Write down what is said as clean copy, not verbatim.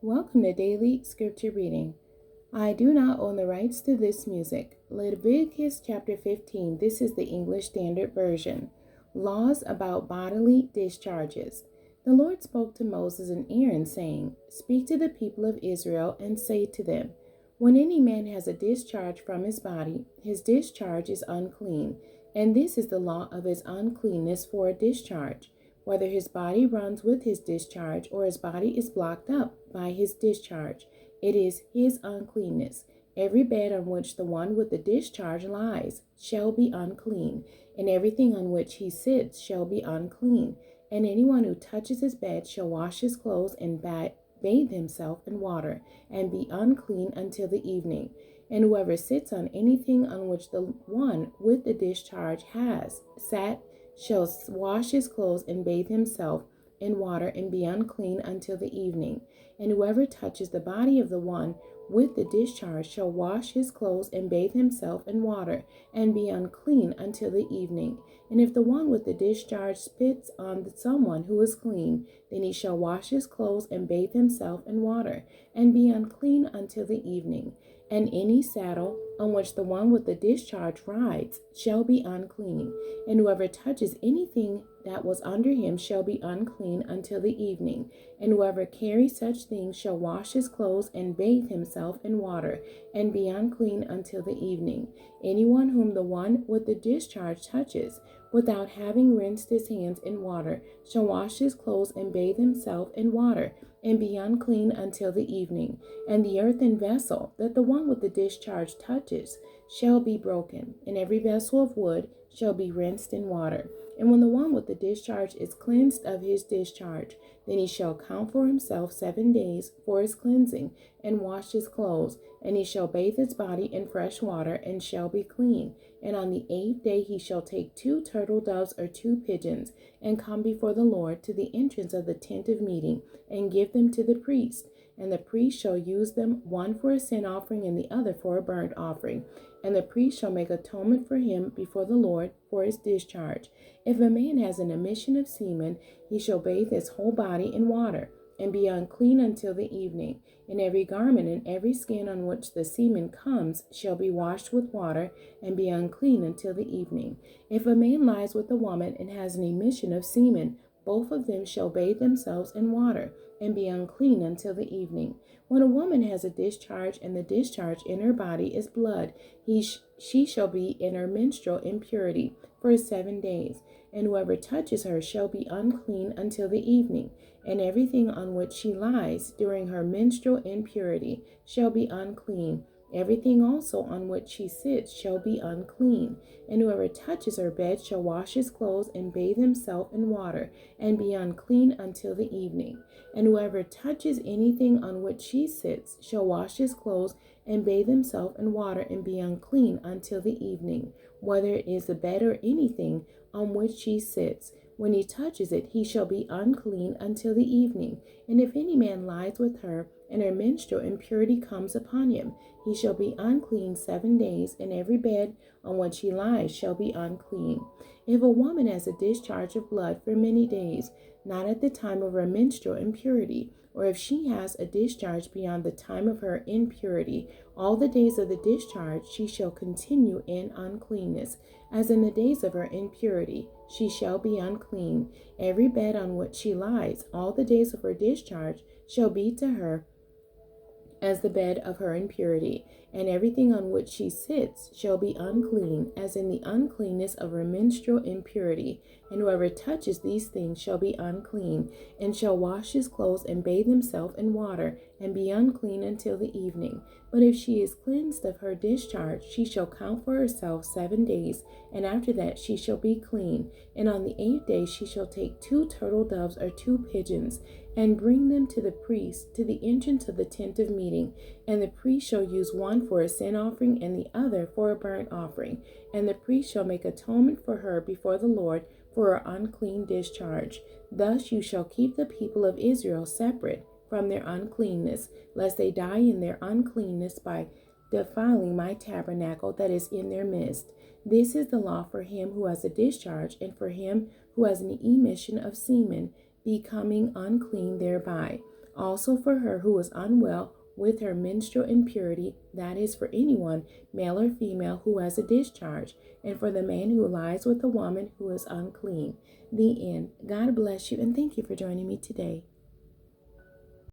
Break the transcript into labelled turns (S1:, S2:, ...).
S1: Welcome to Daily Scripture Reading. I do not own the rights to this music. Leviticus chapter 15. This is the English Standard Version. Laws about bodily discharges. The Lord spoke to Moses and Aaron, saying, Speak to the people of Israel and say to them, When any man has a discharge from his body, his discharge is unclean, and this is the law of his uncleanness for a discharge. Whether his body runs with his discharge or his body is blocked up by his discharge, it is his uncleanness. Every bed on which the one with the discharge lies shall be unclean, and everything on which he sits shall be unclean. And anyone who touches his bed shall wash his clothes and bathe himself in water, and be unclean until the evening. And whoever sits on anything on which the one with the discharge has sat shall wash his clothes and bathe himself in water and be unclean until the evening. And whoever touches the body of the one with the discharge shall wash his clothes and bathe himself in water and be unclean until the evening. And if the one with the discharge spits on someone who is clean, then he shall wash his clothes and bathe himself in water and be unclean until the evening. And any saddle on which the one with the discharge rides shall be unclean, and whoever touches anything that was under him shall be unclean until the evening. And whoever carries such things shall wash his clothes and bathe himself in water, and be unclean until the evening. Anyone whom the one with the discharge touches, without having rinsed his hands in water, shall wash his clothes and bathe himself in water, and be unclean until the evening. And the earthen vessel that the one with the discharge touches shall be broken, and every vessel of wood shall be rinsed in water. And when the one with the discharge is cleansed of his discharge, then he shall count for himself 7 days for his cleansing, and wash his clothes, and he shall bathe his body in fresh water, and shall be clean. And on the 8th day he shall take 2 turtle doves or 2 pigeons, and come before the Lord to the entrance of the tent of meeting, and give them to the priest. And the priest shall use them, one for a sin offering and the other for a burnt offering. And the priest shall make atonement for him before the Lord for his discharge. If a man has an emission of semen, he shall bathe his whole body in water, and be unclean until the evening. And every garment and every skin on which the semen comes shall be washed with water, and be unclean until the evening. If a man lies with a woman and has an emission of semen, both of them shall bathe themselves in water, and be unclean until the evening. When a woman has a discharge, and the discharge in her body is blood, she shall be in her menstrual impurity for 7 days, and whoever touches her shall be unclean until the evening. And everything on which she lies during her menstrual impurity shall be unclean. Everything also on which she sits shall be unclean. And whoever touches her bed shall wash his clothes and bathe himself in water, and be unclean until the evening. And whoever touches anything on which she sits shall wash his clothes and bathe himself in water, and be unclean until the evening, whether it is the bed or anything on which she sits. When he touches it, he shall be unclean until the evening. And if any man lies with her, and her menstrual impurity comes upon him, he shall be unclean 7 days, and every bed on which he lies shall be unclean. If a woman has a discharge of blood for many days, not at the time of her menstrual impurity, or if she has a discharge beyond the time of her impurity, all the days of the discharge she shall continue in uncleanness, as in the days of her impurity. She shall be unclean. Every bed on which she lies, all the days of her discharge, shall be to her as the bed of her impurity, and everything on which she sits shall be unclean, as in the uncleanness of her menstrual impurity. And whoever touches these things shall be unclean, and shall wash his clothes and bathe himself in water, and be unclean until the evening. But if she is cleansed of her discharge, she shall count for herself 7 days, and after that she shall be clean. And on the 8th day she shall take 2 turtle doves or 2 pigeons, and bring them to the priest to the entrance of the tent of meeting. And the priest shall use one for a sin offering and the other for a burnt offering. And the priest shall make atonement for her before the Lord for her unclean discharge. Thus you shall keep the people of Israel separate from their uncleanness, lest they die in their uncleanness by defiling my tabernacle that is in their midst. This is the law for him who has a discharge, and for him who has an emission of semen, becoming unclean thereby. Also for her who is unwell with her menstrual impurity, that is for anyone, male or female, who has a discharge, and for the man who lies with a woman who is unclean. The end. God bless you, and thank you for joining me today.